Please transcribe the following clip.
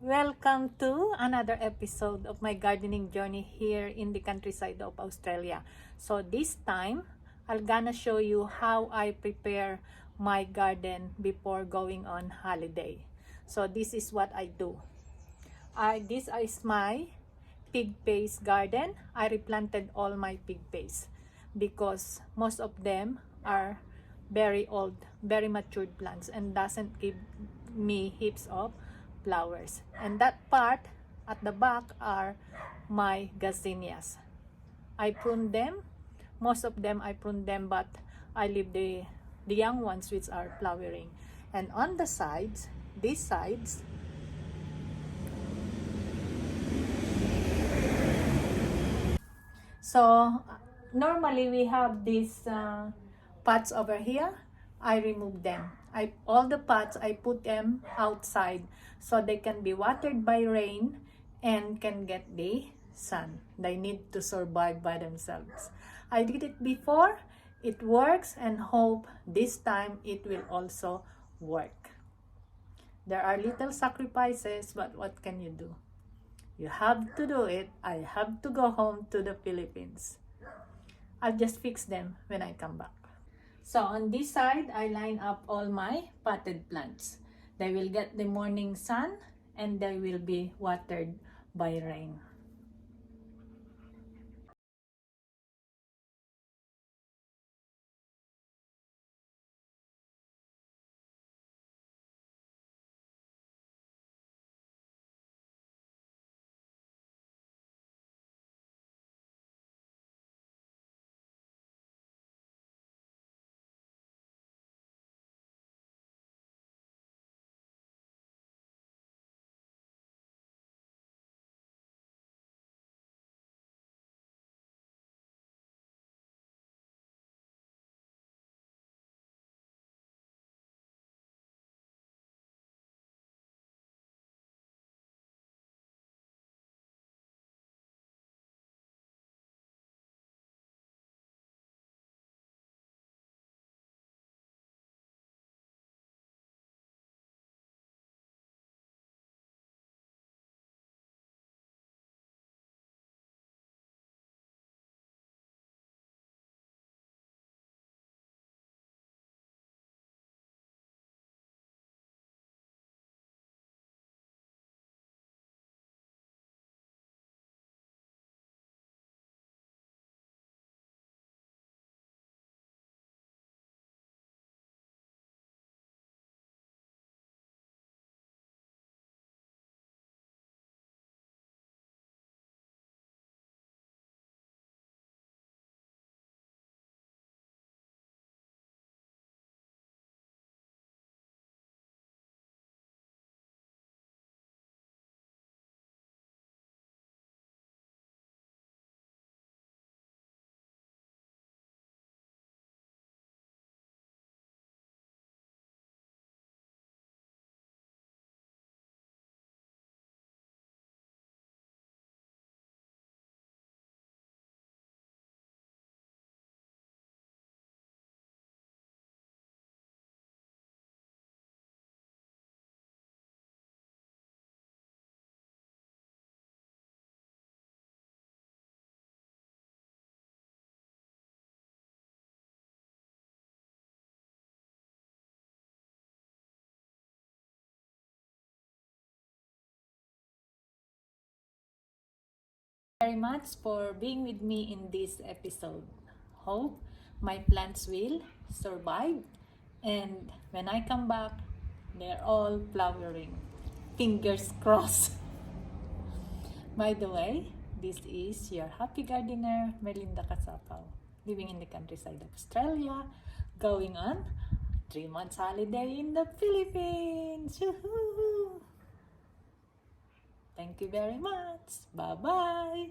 Welcome to another episode of my gardening journey here in the countryside of Australia. So this time, I'm gonna show you how I prepare my garden before going on holiday. So this is what I do. This is my pig paste garden. I replanted all my pig paste because most of them are very old, very matured plants and doesn't give me heaps of flowers. And that part at the back are my gazinias. I prune them. Most of them I prune them, but I leave the young ones which are flowering. And on the sides, these sides, so normally we have these pots over here. I remove them. All the pots I put them outside so they can be watered by rain and can get the sun. They need to survive by themselves. I did it before. It works, and hope this time it will also work. There are little sacrifices, but what can you do? You have to do it. I have to go home to the Philippines. I'll just fix them when I come back. So on this side, I line up all my potted plants. They will get the morning sun and they will be watered by rain. Very much for being with me in this episode. Hope my plants will survive, and when I come back, they're all flowering. Fingers crossed. By the way, this is your happy gardener, Melinda Kasapaw, living in the countryside of Australia, going on 3 months holiday in the Philippines. Woohoo! Thank you very much. Bye-bye.